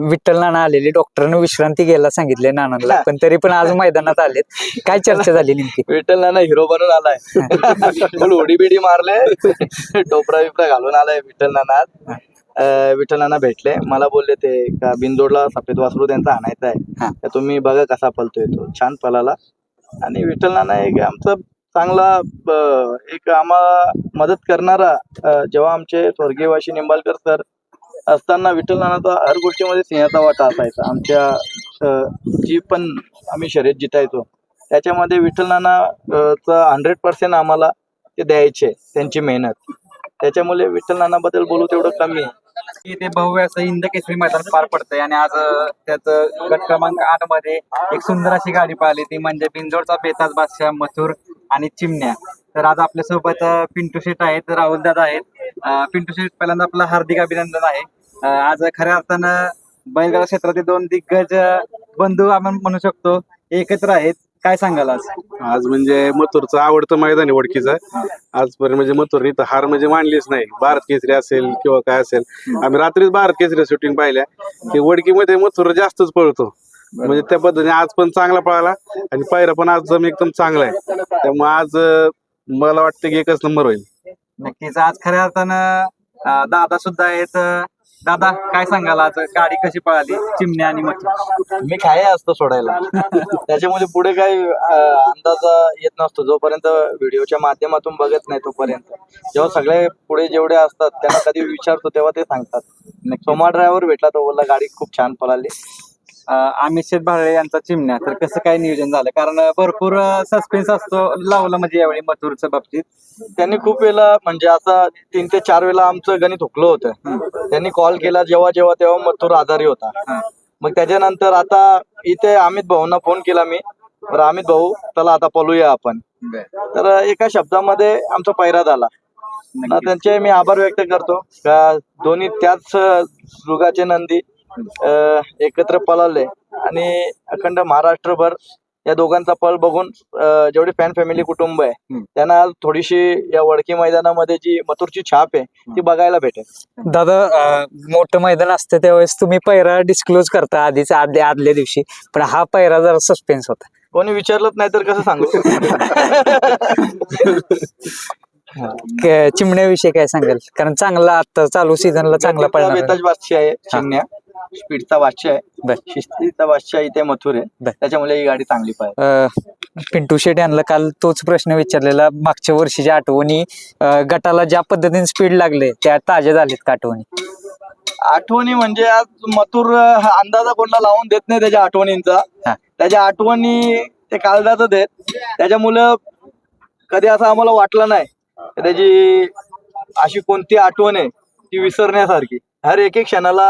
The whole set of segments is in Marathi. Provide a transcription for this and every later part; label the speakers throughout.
Speaker 1: विठ्ठल नाना आलेले, डॉक्टरने विश्रांती घ्यायला सांगितले नानांना, पण तरी पण आज मैदानात आलेत. काय चर्चा झाली नेमकी?
Speaker 2: विठ्ठल नाना हिरो बनून आलाय. फुल उडी बिडी मारले, टोपरा बिपरा घालून आलाय विठ्ठल नाना. विठ्ठल नाना भेटले मला, बोलले ते का बिनजोडला सफेद वासरू त्यांचा आणायचा आहे, तर तुम्ही बघा कसा पलतोय तो. छान पलाला. आणि विठ्ठल नाना एक आमचा चांगला एक आम्हाला मदत करणारा. जेव्हा आमचे स्वर्गीय वाशी निंबाळकर सर असताना विठ्ठल नानाचा हर गोष्टीमध्ये सिंहाचा वाटा असायचा. आमच्या जी पण आम्ही शर्यत जितायचो त्याच्यामध्ये विठ्ठल नाना 100% आम्हाला ते द्यायचे, त्यांची मेहनत. त्याच्यामुळे विठ्ठल नानाबद्दल बोलू तेवढं कमी आहे.
Speaker 3: ते भव्य असं हिंद केसरी मैदान पार पडतंय आणि आज त्याचं गट क्रमांक 8 मध्ये एक सुंदर अशी गाडी पाहिली, ती म्हणजे बिंजोडचा बेताज बादशाह, मथुर आणि चिमण्या. तर आज आपल्या सोबत पिंटू शेट आहेत, राहुल दादा आहेत. पिंटू शेट, पहिल्यांदा आपलं हार्दिक अभिनंदन आहे. आज खऱ्या अर्थानं बैलगाडा क्षेत्रातील दोन दिग्गज बंधू आपण म्हणू शकतो एकत्र आहेत. काय सांगाल आज?
Speaker 4: आज म्हणजे मथुरचं आवडतं मैदान आहे वडकीचं. आजपर्यंत म्हणजे मथुरनी तर हार म्हणजे मानलीच नाही. भारत केसरी असेल किंवा काय असेल, आम्ही रात्रीच भारत केसरी शूटिंग पाहिल्या की वडकीमध्ये मथुर जास्तच पळतो. म्हणजे त्या पद्धतीने आज पण चांगला पळाला आणि पायरा पण आज एकदम चांगला आहे. त्यामुळे आज मला वाटतं की एकच नंबर होईल.
Speaker 3: नक्कीच. आज खऱ्या अर्थानं दादा सुद्धा आहेत. दादा, काय सांगाल आज गाडी कशी पळाली चिमण्या आणि मथुर?
Speaker 2: मी काय असतो सोडायला, त्याच्यामध्ये पुढे काही अंदाज येत नसतो जोपर्यंत व्हिडिओच्या माध्यमातून बघत नाही तोपर्यंत. जेव्हा सगळे पुढे जेवढे असतात त्यांना कधी विचारतो तेव्हा ते सांगतात. सोमा ड्रायव्हर भेटला तो बोलला गाडी खूप छान पळाली.
Speaker 3: अमित शेठ भाळे यांचा चिमण्या, तर कसं काय नियोजन झालं? कारण भरपूर सस्पेन्स असतो लावलं म्हणजे यावेळी मथुरच्या बाबतीत.
Speaker 2: त्यांनी खूप वेळेला म्हणजे आता 3 ते 4 वेळा आमचं गणित हुकलं होतं. त्यांनी कॉल केला जेव्हा तेव्हा मथुर आजारी होता. मग त्याच्यानंतर आता इथे अमित भाऊंना फोन केला मी, तर अमित भाऊ चला आता पळूया आपण. तर एका शब्दामध्ये आमचा पैरा झाला. त्यांचे मी आभार व्यक्त करतो का दोन्ही त्याच जुगाचे नंदी एकत्र पळाले आणि अखंड महाराष्ट्रभर या दोघांचा पळ बघून जेवढे फॅन फॅमिली कुटुंब आहे त्यांना थोडीशी या वडकी मैदानामध्ये जी मथुरची छाप आहे ती बघायला भेटेल.
Speaker 1: दादा, मोठं मैदान असतं त्यावेळेस तुम्ही पैरा डिस्क्लोज करता आधीच आदल्या दिवशी, पण हा पैरा जरा सस्पेन्स होता.
Speaker 2: कोणी विचारलंच नाही तर कसं सांगू?
Speaker 1: चिमण्याविषयी काय सांगाल? कारण चांगला आता चालू सीझनला चांगला पळणार.
Speaker 2: बेताज बादशाह आहे चिमण्या, स्पीडचा बादशाह आहे, शिस्तीचा बादशाह इथे मथुर आहे. त्याच्यामुळे ही गाडी चांगली पाहिजे.
Speaker 1: पिंटू शेट यांना काल तोच प्रश्न विचारलेला, मागच्या वर्षीच्या आठवणी, गटाला ज्या पद्धतीने स्पीड लागले त्या ताज्या झालेत का आठवणी?
Speaker 2: आठवणी म्हणजे आज मथुर अंदाजा कोणाला लावून देत नाही त्याच्या आठवणींचा. त्याच्या आठवणी ते काळजातच आहेत. त्याच्यामुळं कधी असं आम्हाला वाटलं नाही त्याची अशी कोणती आठवण आहे ती विसरण्यासारखी. हर एक क्षणाला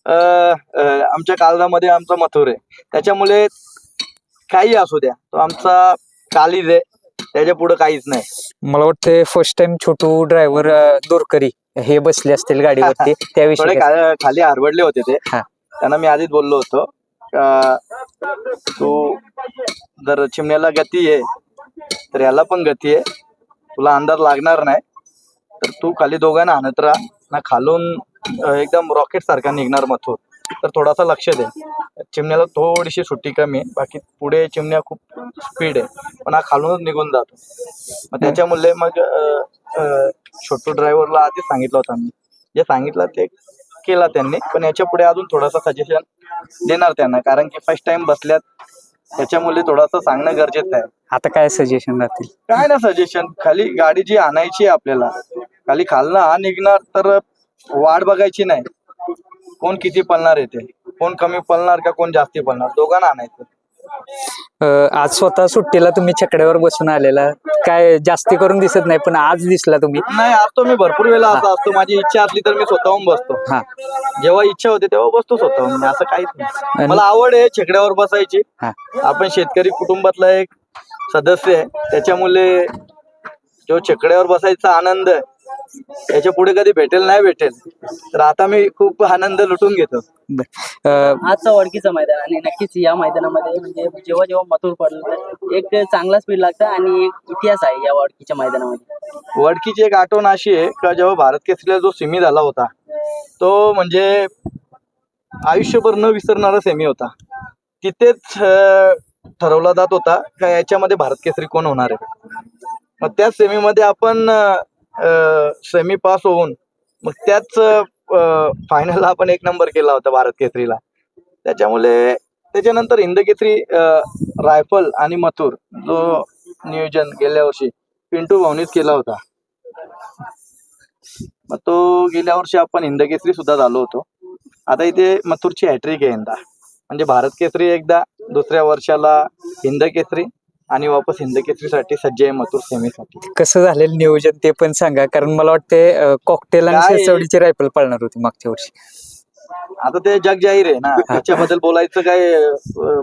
Speaker 2: आमच्या काळजामध्ये आमचा मथुर आहे. त्याच्यामुळे काही असू द्या तो आमचा कालीज आहे, त्याच्या पुढे काहीच नाही.
Speaker 1: मला वाटतं फर्स्ट टाइम छोटू ड्रायव्हर दोरकरी हे बसले असतील गाडीवरती, त्याविषयी
Speaker 2: खाली आरबडले होते ते. त्यांना मी आधीच बोललो होतो का तू जर चिमण्याला गती आहे तर याला पण गती आहे, तुला अंदाज लागणार नाही, तर तू खाली दोघांना आणत राहा ना, खालून एकदम रॉकेट सारखा निघणार मथुर, तर थोडासा लक्ष दे. चिमण्याला थोडीशी सुट्टी कमी आहे, बाकी पुढे चिमण्या खूप स्पीड आहे, पण हा खालूनच निघून जातो. मग त्याच्यामुळे मग छोटू ड्रायव्हरला आधीच सांगितलं होतं मी, जे सांगितलं ते केला त्यांनी, पण याच्या पुढे अजून थोडासा सजेशन देणार त्यांना, कारण की फर्स्ट टाइम बसल्यात त्याच्यामुळे थोडंसं सांगणं गरजेचं आहे.
Speaker 1: आता काय सजेशन राहतील?
Speaker 2: काय ना सजेशन, खाली गाडी जी आणायची आहे आपल्याला, खाली खालनं हा निघणार तर वाढ बघायची नाही, कोण किती पळणार येते, कोण कमी पळणार का कोण जास्ती पळणार, दोघांना आणायचं.
Speaker 1: आज स्वतः सुट्टीला तुम्ही छकड्यावर बसून आलेला, काय जास्ती करून दिसत नाही, पण आज दिसला तुम्ही.
Speaker 2: नाही, असतो मी भरपूर वेळा असा असतो, माझी इच्छा असली तर मी स्वतःहून बसतो. जेव्हा इच्छा होते तेव्हा बसतो स्वतःहून, असं काहीच नाही. मला आवड आहे छकड्यावर बसायची. आपण शेतकरी कुटुंबातला एक सदस्य आहे, त्याच्यामुळे जो छकड्यावर बसायचा आनंद याच्या पुढे कधी भेटेल नाही भेटेल, तर आता मी खूप आनंद लुटून घेतो.
Speaker 5: आजचा वडकीचं मैदान आणि नक्कीच या मैदानामध्ये म्हणजे जेव्हा जेव्हा मथुर पडलं एक चांगला स्पीड लागतं आणि एक इतिहास आहे या वडकीच्या मैदानामध्ये.
Speaker 2: वडकीची एक आठवण अशी आहे का जेव्हा भारत केसरीला जो सिमी झाला होता तो म्हणजे आयुष्यभर न विसरणारा सेमी होता. तिथेच ठरवला जात होता का याच्यामध्ये भारत केसरी कोण होणार आहे. मग त्याच सेमीमध्ये आपण सेमी पास होऊन मग त्याच फायनलला आपण 1 नंबर केला होता भारत केसरीला. त्याच्यामुळे त्याच्यानंतर हिंद केसरी रायफल आणि मथुर जो नियोजन गेल्या वर्षी पिंटू भाऊनीच केला होता. मग तो गेल्या वर्षी आपण हिंद केसरी सुद्धा झालो होतो. आता इथे मथुरची हॅट्रिक आहे यंदा, म्हणजे भारत केसरी एकदा, दुसऱ्या वर्षाला हिंद केसरी आणि वापस हिंद केसरीसाठी सज्ज आहे मथुर सेमीसाठी.
Speaker 1: कसं झालेलं नियोजन ते पण सांगा, कारण मला वाटते कॉकटेल आणि
Speaker 2: काय-
Speaker 1: शेचवडीची रायफल पळणार होती मागच्या वर्षी.
Speaker 2: आता ते जग जाहीर आहे ना, त्याच्याबद्दल बोलायचं काय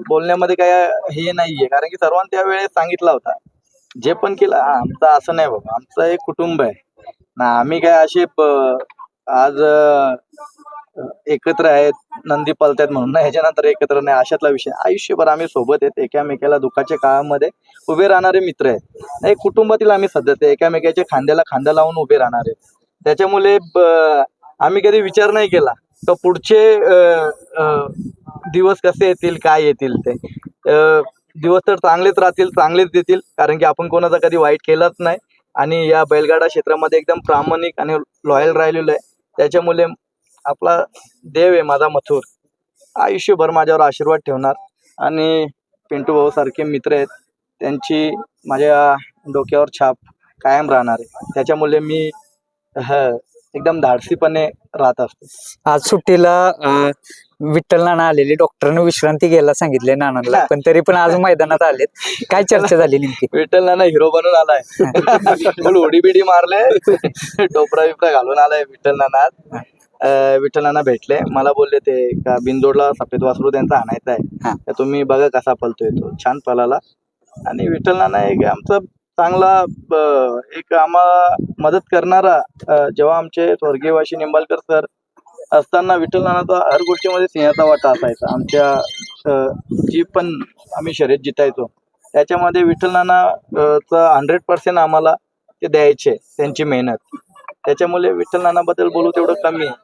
Speaker 2: बोलण्यामध्ये काय हे नाहीये, कारण की सर्वांनी त्यावेळेस सांगितला होता जे पण केलं. आमचं असं नाही बाबा, आमचं एक कुटुंब आहे ना, आम्ही काय असे आज एकत्र आहेत नंदी पलतायत म्हणून ना, ह्याच्यानंतर एकत्र नाही अशातला विषय. आयुष्यभर आम्ही सोबत आहेत, एकामेकाला दुःखाच्या काळामध्ये उभे राहणारे मित्र आहेत. एक कुटुंबातील आम्ही सदस्य, एकामेकाच्या खांद्याला खांदा लावून उभे राहणारे. त्याच्यामुळे आम्ही कधी विचार नाही केला तर पुढचे दिवस कसे येतील, काय येतील ते दिवस तर चांगलेच राहतील, चांगलेच येतील, कारण की आपण कोणाचा कधी वाईट केलंच नाही आणि या बैलगाडा क्षेत्रामध्ये एकदम प्रामाणिक आणि लॉयल राहिलेलो आहे. त्याच्यामुळे आपला देव आहे माझा मथुर, आयुष्यभर माझ्यावर आशीर्वाद ठेवणार आणि पिंटू भाऊ सारखे मित्र आहेत, त्यांची माझ्या डोक्यावर छाप कायम राहणार आहे. त्याच्यामुळे मी एकदम धाडसीपणे राहत असतो.
Speaker 1: आज सुट्टीला विठ्ठल नाना आलेले, डॉक्टरने विश्रांती घ्यायला सांगितले नानांना, पण तरी पण आज मैदानात आलेत. काय चर्चा झाली नेमकी?
Speaker 2: विठ्ठल नाना हिरो बनून आलाय, फुल उडी बिडी मारले, टोपरा बिपरा घालून आलाय विठ्ठल नाना. विठ्ठल नाना भेटले मला, बोलले ते का बिनजोडला सफेद वासरू त्यांचा आणायचा आहे, तर तुम्ही बघा कसा पलतोय तो. छान पळाला आणि विठ्ठल नाना एक आमचा चांगला एक आम्हाला मदत करणारा. जेव्हा आमचे स्वर्गीयवासी निंबाळकर सर असताना विठ्ठल नानाचा हर गोष्टीमध्ये सिंहाचा वाटा असायचा. आमच्या जी पण आम्ही शर्यत जितायचो त्याच्यामध्ये विठ्ठल नानाचा 100% आम्हाला ते द्यायचे, त्यांची मेहनत. त्याच्यामुळे विठ्ठल नानाबद्दल बोलू तेवढं कमी आहे.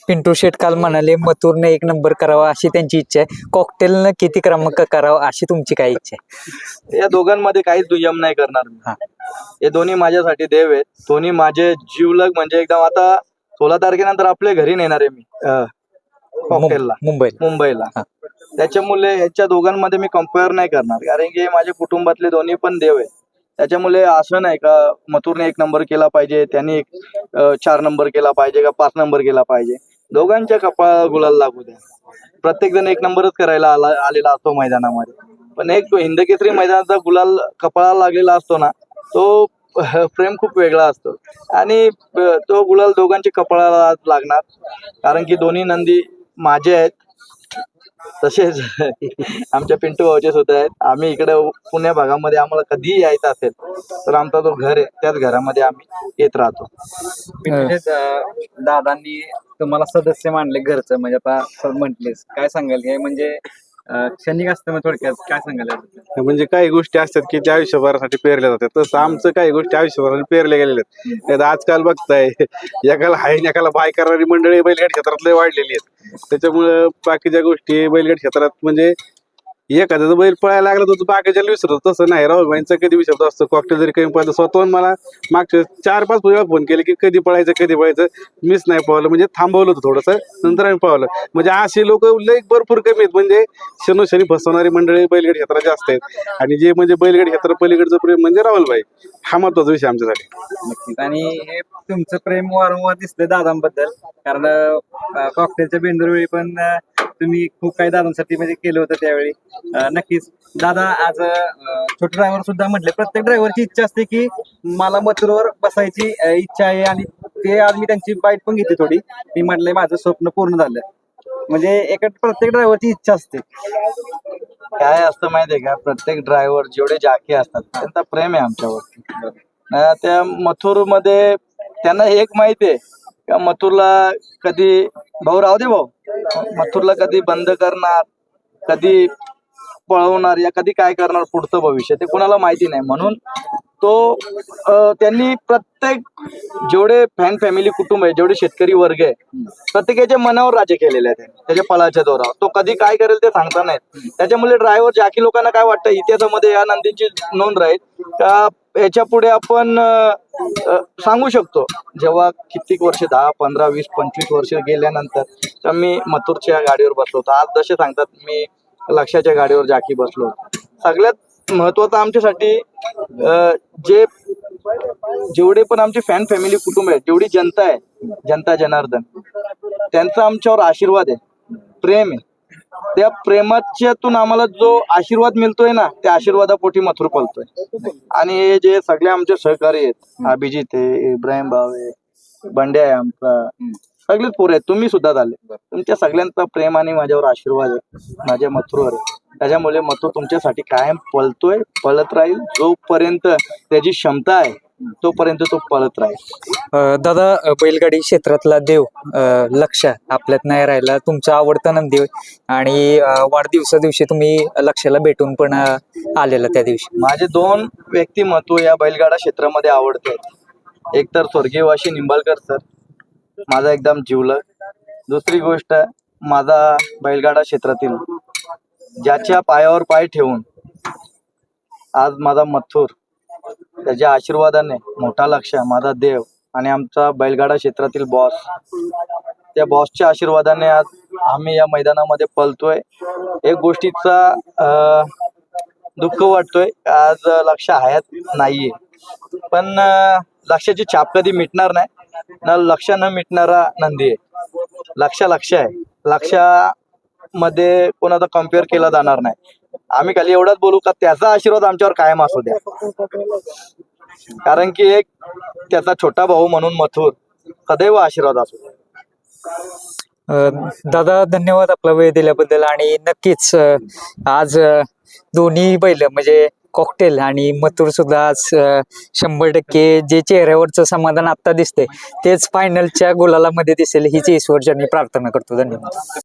Speaker 1: पिंटू शेट काल म्हणाले मथुरने 1 नंबर करावा अशी त्यांची इच्छा आहे, कॉकटेलनं किती क्रमांक करावा अशी तुमची काय इच्छा आहे?
Speaker 2: या दोघांमध्ये काहीच दुय्यम नाही करणार मी. हे दोन्ही माझ्यासाठी देव आहेत, दोन्ही माझे जीवलग. म्हणजे एकदम आता 16 तारखेनंतर आपल्या घरी नेणार आहे मी कॉकटेलला, मुंबईला. त्याच्यामुळे ह्याच्या दोघांमध्ये मी कम्पेअर नाही करणार, कारण की माझ्या कुटुंबातले दोन्ही पण देव आहेत. त्याच्यामुळे असं नाही का मथुरने 1 नंबर केला पाहिजे, त्यांनी 4 नंबर केला पाहिजे का 5 नंबर केला पाहिजे. दोघांच्या कपाळाला गुलाल लागू द्या. प्रत्येक जण 1 नंबरच करायला आलेला असतो मैदानामध्ये, पण एक हिंद केसरी मैदानाचा गुलाल कपाळाला लागलेला असतो ना, तो प्रेम खूप वेगळा असतो आणि तो गुलाल दोघांच्या कपाळाला लागणार, कारण की दोन्ही नंदी माझे आहेत. तसेच आमच्या पिंटू भाऊचे सुद्धा आहेत. आम्ही इकडे पुण्या भागामध्ये आम्हाला कधीही यायचं असेल तर आमचा जो घर आहे त्याच घरामध्ये आम्ही येत राहतो.
Speaker 3: दादांनी तुम्हाला सदस्य मानले घरचं, म्हणजे आता म्हटलेस, काय सांगाल हे? म्हणजे क्षणिक असतं, मग थोडक्यात काय सांगाल?
Speaker 4: म्हणजे काही गोष्टी असतात की त्या आयुष्यभरासाठी पेरल्या जातात, तसं आमचं काही गोष्टी आयुष्यभरासाठी पेरल्या गेलेल्या आहेत. आजकाल बघताय एकाला हाय एकाला बाय करणारी मंडळी बैलगाडी क्षेत्रात लय वाढलेली आहेत. त्याच्यामुळं बाकीच्या गोष्टी बैलगाडी क्षेत्रात म्हणजे एखाद्याचा बैल पळायला लागला तर बाकीच्याला विसरतो, तसं नाही. राहुल भाईंचा कधी विसरतो असतो, कॉकटेल जरी कमी पळालं. स्वतःहून मला मागच्या 4-5 वेळा फोन केले की कधी पळायचं, मिस नाही पळवलं, म्हणजे थांबवलं होतं थोडंसं, नंतर आम्ही पळवलं. म्हणजे असे लोक लय भरपूर कमी आहेत, म्हणजे शनोशनी फसवणारी मंडळी बैलगाडी क्षेत्रात जास्त आहेत. आणि जे म्हणजे बैलगाडी क्षेत्र पलीकडचं प्रेम म्हणजे राहुल भाई, हा महत्वाचा विषय आमच्यासाठी.
Speaker 3: नक्कीच. आणि हे तुमचं प्रेम वारंवार दिसतंय दादांबद्दल, कारण कॉकटेलच्या बेंदूरवेळी पण तुम्ही खूप काही दादांसाठी म्हणजे केलं होतं त्यावेळी. नक्कीच दादा, आज छोटे ड्रायव्हर सुद्धा म्हटले, प्रत्येक ड्रायव्हरची इच्छा असते की मला मथुरवर बसायची इच्छा आहे, आणि ते आज मी त्यांची बाईट पण घेतली थोडी. ती म्हटले माझं स्वप्न पूर्ण झालं. म्हणजे प्रत्येक ड्रायव्हरची इच्छा असते.
Speaker 2: काय असतं माहितीये का, प्रत्येक ड्रायव्हर जेवढे जाके असतात त्यांचा प्रेम आहे आमच्यावरती. त्या मथुर मध्ये त्यांना एक माहिती आहे का मथुरला कधी भाऊ राहू दे भाऊ, मथुरला कधी बंद करणार, कधी पळवणार या कधी काय करणार पुढचं भविष्य ते कोणाला माहिती नाही. म्हणून तो त्यांनी प्रत्येक जेवढे फॅन फॅमिली कुटुंब आहे, जेवढे शेतकरी वर्ग आहे, प्रत्येकाच्या मनावर राज्य केलेले आहे त्याच्या पळाच्या जोरावर. तो कधी काय करेल ते सांगता नाही. त्याच्यामुळे ड्रायव्हर जाकी लोकांना काय वाटतं, इतिहासामध्ये या नंदीची नोंद राहील का याच्या पुढे आपण सांगू शकतो. जेव्हा कित्येक वर्ष 10, 15, 20, 25 वर्ष गेल्यानंतर तर मी मथुरच्या गाडीवर बसलो होतो. आज जसे सांगतात मी लक्षाच्या गाडीवर जाकी बसलो होतो. सगळ्यात महत्वाचं आमच्यासाठी जेवढे पण आमचे फॅन फॅमिली कुटुंब आहे, जेवढी जनता आहे, जनता जनार्दन, त्यांचा आमच्यावर आशीर्वाद आहे, प्रेम आहे. त्या प्रेमाच्यातून आम्हाला जो आशीर्वाद मिळतोय ना, त्या आशीर्वादापोटी मथुर पळतोय. आणि हे जे सगळे आमचे सहकारी आहेत, अभिजित आहे, इब्राहिम भाव आहे, बंड्या आहे आमचा, सगळेच पोरे आहेत, तुम्ही सुद्धा झाले. तुमच्या सगळ्यांचा प्रेम आणि माझ्यावर आशीर्वाद आहे, माझ्या मथुरवर आहे. त्याच्यामुळे मथुर तुमच्यासाठी कायम पळतोय, पळत राहील. जोपर्यंत त्याची क्षमता आहे तोपर्यंत तो पळत राहील.
Speaker 1: दादा, बैलगाडी क्षेत्रातला देव लक्ष आपल्यात नाही राहिला, तुमचा आवडता नंदी होय. आणि वाढदिवसा दिवशी तुम्ही लक्षाला भेटून पण आलेला त्या दिवशी.
Speaker 2: माझे 2 व्यक्तिमत्व या बैलगाडा क्षेत्रामध्ये आवडते. एक तर स्वर्गीय वाशी निंबाळकर सर, माझा एकदम जिवलग. दुसरी गोष्ट, माझा बैलगाडा क्षेत्रातील ज्याच्या पायावर पाय ठेवून आज माझा मथुर, त्याच्या आशीर्वादाने मोठा लक्ष, माझा देव आणि आमचा बैलगाडा क्षेत्रातील बॉस, त्या बॉसच्या आशीर्वादाने आज आम्ही या मैदानामध्ये पळतोय. एक गोष्टीचा दुःख वाटतोय, आज लक्ष हयात नाहीये, पण लक्षाची छाप कधी मिटणार नाही ना. लक्ष न मिटणारा नंदी आहे. लक्ष आहे. लक्षामध्ये कोणाचा कम्पेअर केला जाणार नाही. आम्ही खाली एवढंच बोलू का त्याचा आशीर्वाद आमच्यावर कायम असू द्या. कारण की एक त्याचा छोटा भाऊ म्हणून मथुर सदैव आशीर्वाद असू द्या.
Speaker 1: दादा, धन्यवाद आपला वेळ दिल्याबद्दल. आणि नक्कीच आज दोन्ही बैल म्हणजे कॉकटेल आणि मथुर सुद्धा आज 100% जे चेहऱ्यावरचं समाधान आता दिसतंय तेच फायनलच्या गुलालामध्ये दिसेल हीच ईश्वरचरणी प्रार्थना करतो. धन्यवाद.